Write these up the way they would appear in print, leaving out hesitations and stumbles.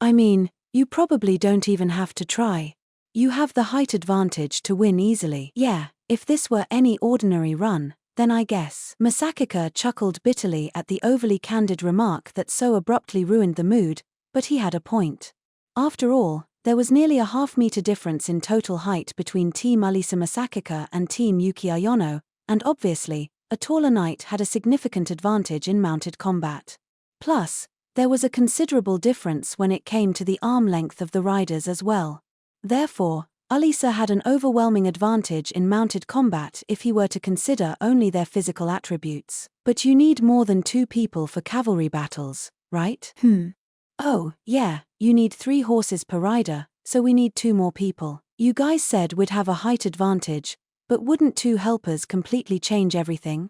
I mean, you probably don't even have to try. You have the height advantage to win easily. Yeah, if this were any ordinary run, then I guess. Masachika chuckled bitterly at the overly candid remark that so abruptly ruined the mood, but he had a point. After all, there was nearly a half-meter difference in total height between Team Alisa Masachika and Team Yuki Ayono, and obviously, a taller knight had a significant advantage in mounted combat. Plus, there was a considerable difference when it came to the arm length of the riders as well. Therefore, Alisa had an overwhelming advantage in mounted combat if he were to consider only their physical attributes. But you need more than 2 people for cavalry battles, right? Oh, yeah, you need 3 horses per rider, so we need 2 more people. You guys said we'd have a height advantage, but wouldn't 2 helpers completely change everything?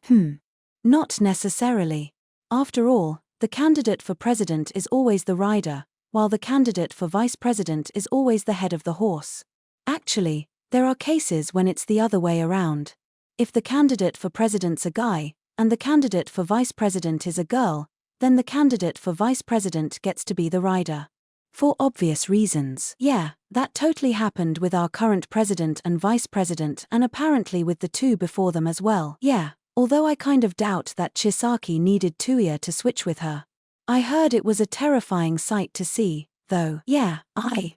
Not necessarily. After all, the candidate for president is always the rider, while the candidate for vice president is always the head of the horse. Actually, there are cases when it's the other way around. If the candidate for president's a guy, and the candidate for vice president is a girl, then the candidate for vice president gets to be the rider. For obvious reasons. Yeah, that totally happened with our current president and vice president and apparently with the 2 before them as well. Yeah, although I kind of doubt that Chisaki needed Tuya to switch with her. I heard it was a terrifying sight to see, though. Yeah, I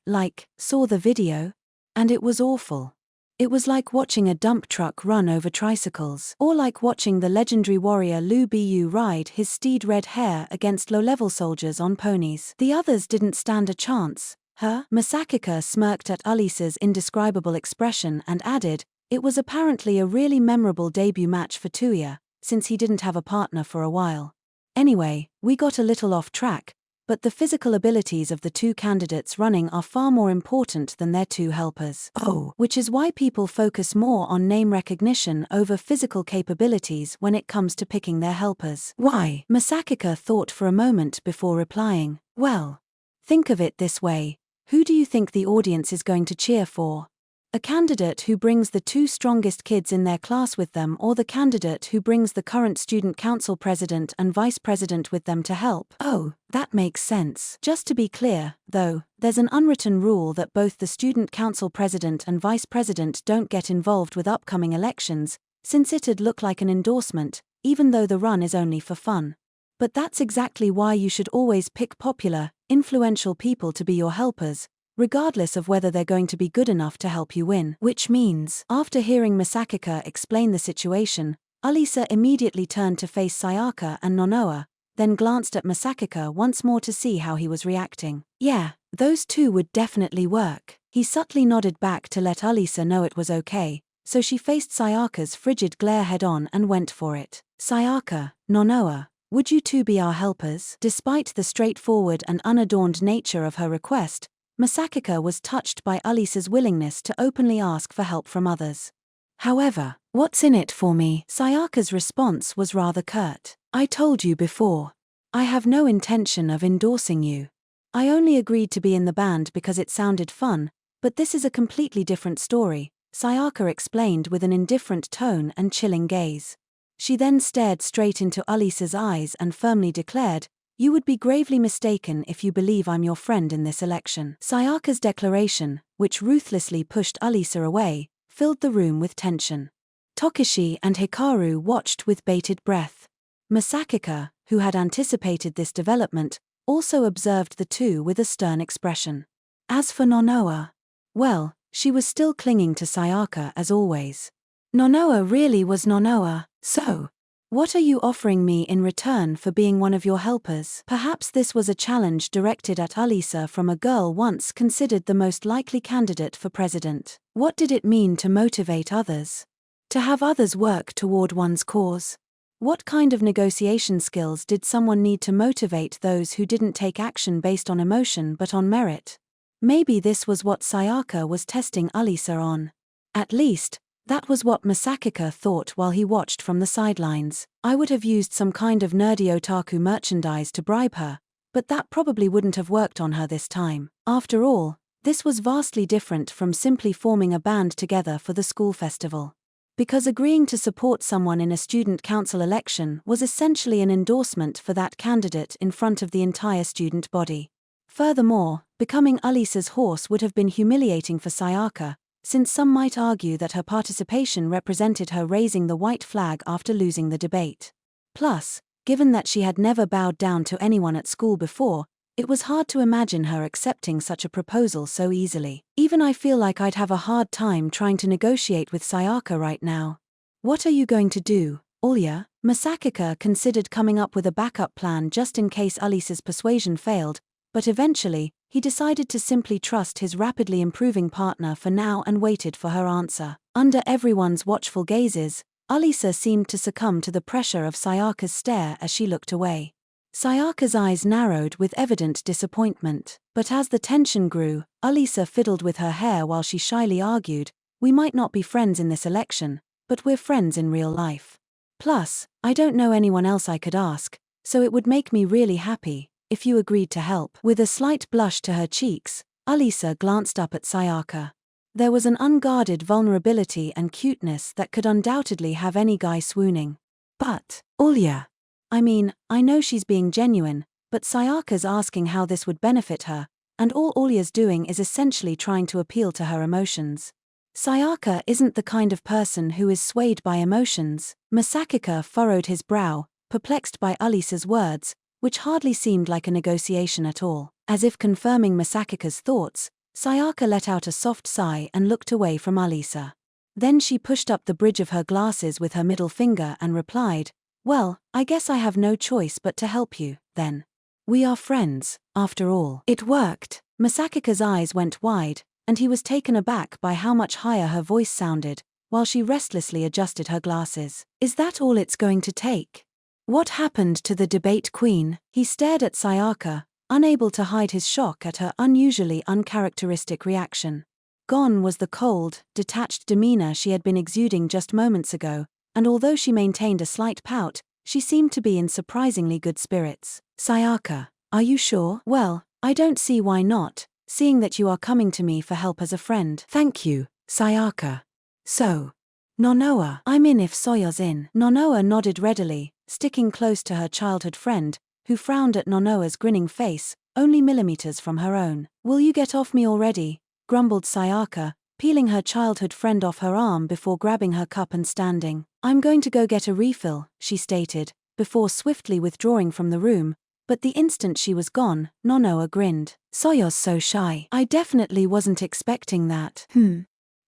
saw the video. And it was awful. It was like watching a dump truck run over tricycles, or like watching the legendary warrior Lu Bu ride his steed Red Hare against low-level soldiers on ponies. The others didn't stand a chance. Masachika smirked at Alisa's indescribable expression and added, it was apparently a really memorable debut match for Tuya, since he didn't have a partner for a while. Anyway, we got a little off track, but the physical abilities of the 2 candidates running are far more important than their 2 helpers. Which is why people focus more on name recognition over physical capabilities when it comes to picking their helpers. Why? Masachika thought for a moment before replying. Well, think of it this way. Who do you think the audience is going to cheer for? A candidate who brings the 2 strongest kids in their class with them, or the candidate who brings the current student council president and vice president with them to help? Oh, that makes sense. Just to be clear, though, there's an unwritten rule that both the student council president and vice president don't get involved with upcoming elections, since it'd look like an endorsement, even though the run is only for fun. But that's exactly why you should always pick popular, influential people to be your helpers, regardless of whether they're going to be good enough to help you win. Which means, after hearing Masachika explain the situation, Alisa immediately turned to face Sayaka and Nonoa, then glanced at Masachika once more to see how he was reacting. Yeah, those 2 would definitely work. He subtly nodded back to let Alisa know it was okay, so she faced Sayaka's frigid glare head-on and went for it. Sayaka, Nonoa, would you 2 be our helpers? Despite the straightforward and unadorned nature of her request, Masachika was touched by Alisa's willingness to openly ask for help from others. However, what's in it for me? Sayaka's response was rather curt. I told you before. I have no intention of endorsing you. I only agreed to be in the band because it sounded fun, but this is a completely different story, Sayaka explained with an indifferent tone and chilling gaze. She then stared straight into Alisa's eyes and firmly declared, you would be gravely mistaken if you believe I'm your friend in this election. Sayaka's declaration, which ruthlessly pushed Alisa away, filled the room with tension. Tokishi and Hikaru watched with bated breath. Masachika, who had anticipated this development, also observed the 2 with a stern expression. As for Nonoa, well, she was still clinging to Sayaka as always. Nonoa really was Nonoa, so what are you offering me in return for being one of your helpers? Perhaps this was a challenge directed at Alisa from a girl once considered the most likely candidate for president. What did it mean to motivate others? To have others work toward one's cause? What kind of negotiation skills did someone need to motivate those who didn't take action based on emotion but on merit? Maybe this was what Sayaka was testing Alisa on. At least, that was what Masachika thought while he watched from the sidelines. I would have used some kind of nerdy otaku merchandise to bribe her, but that probably wouldn't have worked on her this time. After all, this was vastly different from simply forming a band together for the school festival. Because agreeing to support someone in a student council election was essentially an endorsement for that candidate in front of the entire student body. Furthermore, becoming Alisa's horse would have been humiliating for Sayaka, since some might argue that her participation represented her raising the white flag after losing the debate. Plus, given that she had never bowed down to anyone at school before, it was hard to imagine her accepting such a proposal so easily. Even I feel like I'd have a hard time trying to negotiate with Sayaka right now. What are you going to do, Alya? Masachika considered coming up with a backup plan just in case Alisa's persuasion failed, but eventually, he decided to simply trust his rapidly improving partner for now and waited for her answer. Under everyone's watchful gazes, Alisa seemed to succumb to the pressure of Sayaka's stare as she looked away. Sayaka's eyes narrowed with evident disappointment, but as the tension grew, Alisa fiddled with her hair while she shyly argued, "We might not be friends in this election, but we're friends in real life. Plus, I don't know anyone else I could ask, so it would make me really happy if you agreed to help." With a slight blush to her cheeks, Alisa glanced up at Sayaka. There was an unguarded vulnerability and cuteness that could undoubtedly have any guy swooning. But, Alya, I mean, I know she's being genuine, but Sayaka's asking how this would benefit her, and all Alya's doing is essentially trying to appeal to her emotions. Sayaka isn't the kind of person who is swayed by emotions. Masachika furrowed his brow, perplexed by Alisa's words, which hardly seemed like a negotiation at all. As if confirming Masachika's thoughts, Sayaka let out a soft sigh and looked away from Alisa. Then she pushed up the bridge of her glasses with her middle finger and replied, "Well, I guess I have no choice but to help you, then. We are friends, after all." It worked. Masachika's eyes went wide, and he was taken aback by how much higher her voice sounded, while she restlessly adjusted her glasses. "Is that all it's going to take? What happened to the debate queen?" He stared at Sayaka, unable to hide his shock at her unusually uncharacteristic reaction. Gone was the cold, detached demeanor she had been exuding just moments ago, and although she maintained a slight pout, she seemed to be in surprisingly good spirits. "Sayaka, are you sure?" "Well, I don't see why not, seeing that you are coming to me for help as a friend." "Thank you, Sayaka. So, Nonoa, I'm in if Soya's in." Nonoa nodded readily, sticking close to her childhood friend, who frowned at Nonoa's grinning face, only millimeters from her own. "Will you get off me already?" grumbled Sayaka, peeling her childhood friend off her arm before grabbing her cup and standing. "I'm going to go get a refill," she stated, before swiftly withdrawing from the room, but the instant she was gone, Nonoa grinned. "Soya's so shy. I definitely wasn't expecting that."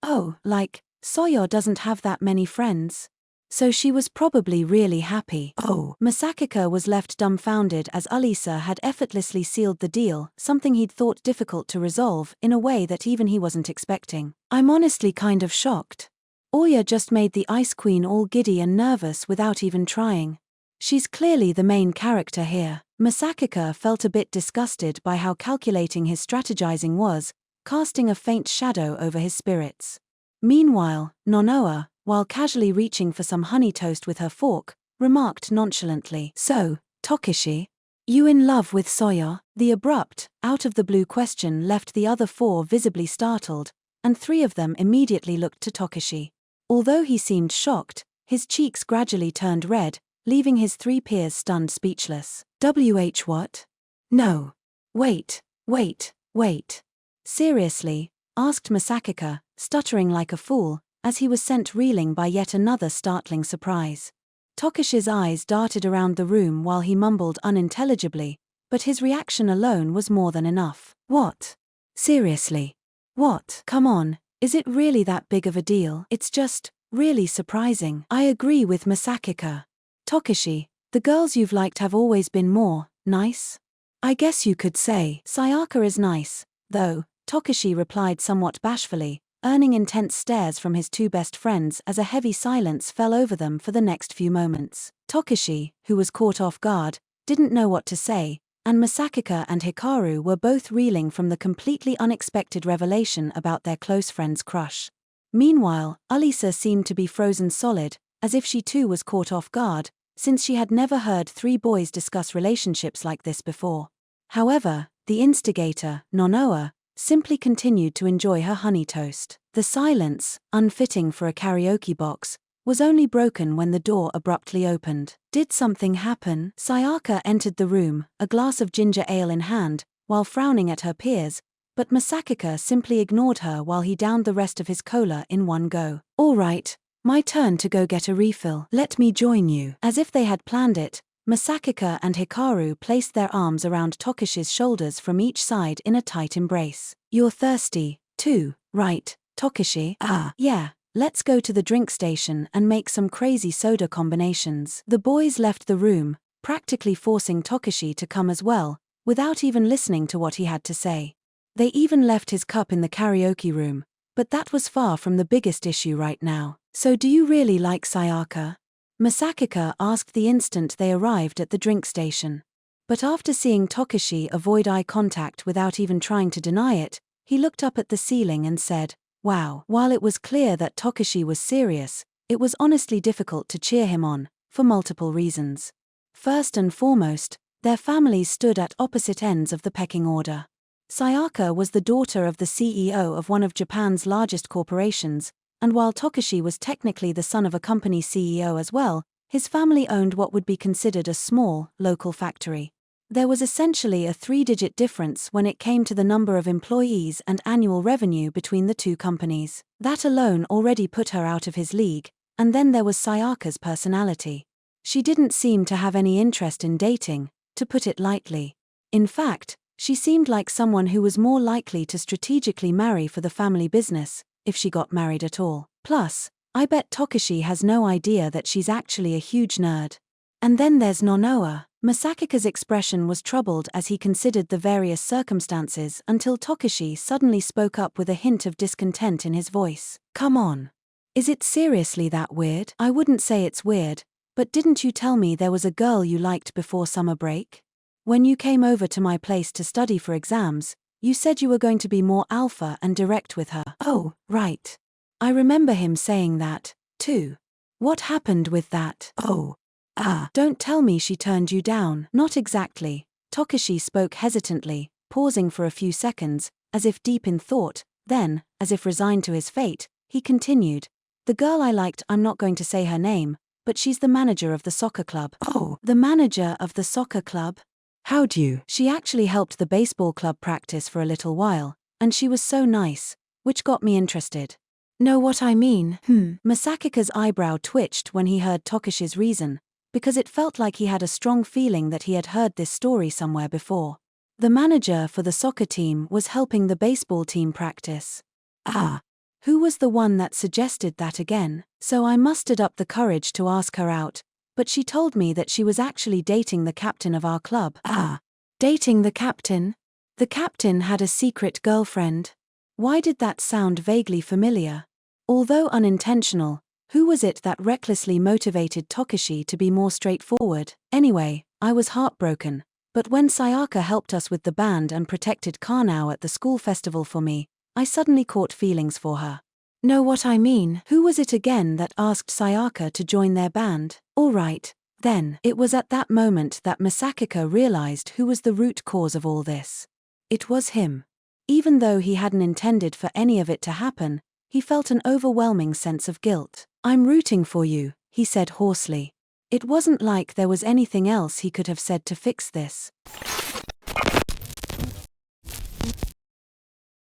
"Oh, like, Soya doesn't have that many friends. So she was probably really happy." "Oh." Masachika was left dumbfounded as Alisa had effortlessly sealed the deal, something he'd thought difficult to resolve, in a way that even he wasn't expecting. "I'm honestly kind of shocked. Alya just made the Ice Queen all giddy and nervous without even trying. She's clearly the main character here." Masachika felt a bit disgusted by how calculating his strategizing was, casting a faint shadow over his spirits. Meanwhile, Nonoa, while casually reaching for some honey toast with her fork, remarked nonchalantly, "So, Tokishi, you in love with Soya?" The abrupt, out-of-the-blue question left the other four visibly startled, and three of them immediately looked to Tokishi. Although he seemed shocked, his cheeks gradually turned red, leaving his three peers stunned speechless. What? No. Wait. Seriously? Asked Masachika, stuttering like a fool, as he was sent reeling by yet another startling surprise. Tokishi's eyes darted around the room while he mumbled unintelligibly, but his reaction alone was more than enough. "What? Seriously? What? Come on, is it really that big of a deal?" "It's just, really surprising." "I agree with Masachika. Tokishi, the girls you've liked have always been more nice? I guess you could say." "Sayaka is nice, though," Tokishi replied somewhat bashfully, earning intense stares from his two best friends as a heavy silence fell over them for the next few moments. Tokishi, who was caught off guard, didn't know what to say, and Masachika and Hikaru were both reeling from the completely unexpected revelation about their close friend's crush. Meanwhile, Alisa seemed to be frozen solid, as if she too was caught off guard, since she had never heard three boys discuss relationships like this before. However, the instigator, Nonoa, simply continued to enjoy her honey toast. The silence, unfitting for a karaoke box, was only broken when the door abruptly opened. Did something happen? Sayaka entered the room, a glass of ginger ale in hand, while frowning at her peers, but Masachika simply ignored her while he downed the rest of his cola in one go. "All right, my turn to go get a refill. Let me join you." As if they had planned it, Masachika and Hikaru placed their arms around Tokishi's shoulders from each side in a tight embrace. "You're thirsty, too, right, Tokishi?" Yeah, let's go to the drink station and make some crazy soda combinations." The boys left the room, practically forcing Tokishi to come as well, without even listening to what he had to say. They even left his cup in the karaoke room, but that was far from the biggest issue right now. "So do you really like Sayaka?" Masachika asked the instant they arrived at the drink station. But after seeing Tokishi avoid eye contact without even trying to deny it, he looked up at the ceiling and said, "Wow." While it was clear that Tokishi was serious, it was honestly difficult to cheer him on, for multiple reasons. First and foremost, their families stood at opposite ends of the pecking order. Sayaka was the daughter of the CEO of one of Japan's largest corporations, and while Tokishi was technically the son of a company CEO as well, his family owned what would be considered a small, local factory. There was essentially a 3-digit difference when it came to the number of employees and annual revenue between the two companies. That alone already put her out of his league, and then there was Sayaka's personality. She didn't seem to have any interest in dating, to put it lightly. In fact, she seemed like someone who was more likely to strategically marry for the family business, if she got married at all. Plus, I bet Tokishi has no idea that she's actually a huge nerd. And then there's Nonoa. Masachika's expression was troubled as he considered the various circumstances until Tokishi suddenly spoke up with a hint of discontent in his voice. "Come on. Is it seriously that weird?" "I wouldn't say it's weird, but didn't you tell me there was a girl you liked before summer break? When you came over to my place to study for exams, you said you were going to be more alpha and direct with her." "Oh, right. I remember him saying that, too. What happened with that?" "Oh. Don't tell me she turned you down." "Not exactly." Tokishi spoke hesitantly, pausing for a few seconds, as if deep in thought, then, as if resigned to his fate, he continued. "The girl I liked, I'm not going to say her name, but she's the manager of the soccer club." "Oh, the manager of the soccer club? How'd you?" "She actually helped the baseball club practice for a little while, and she was so nice, which got me interested." "Know what I mean?" Masachika's eyebrow twitched when he heard Tokishi's reason, because it felt like he had a strong feeling that he had heard this story somewhere before. The manager for the soccer team was helping the baseball team practice. Who was the one that suggested that again? So I mustered up the courage to ask her out, but she told me that she was actually dating the captain of our club. Dating the captain? The captain had a secret girlfriend. Why did that sound vaguely familiar? Although unintentional, who was it that recklessly motivated Tokishi to be more straightforward? Anyway, I was heartbroken, but when Sayaka helped us with the band and protected Karnao at the school festival for me, I suddenly caught feelings for her. Know what I mean? Who was it again that asked Sayaka to join their band? All right, then. It was at that moment that Masachika realized who was the root cause of all this. It was him. Even though he hadn't intended for any of it to happen, he felt an overwhelming sense of guilt. "I'm rooting for you," he said hoarsely. It wasn't like there was anything else he could have said to fix this.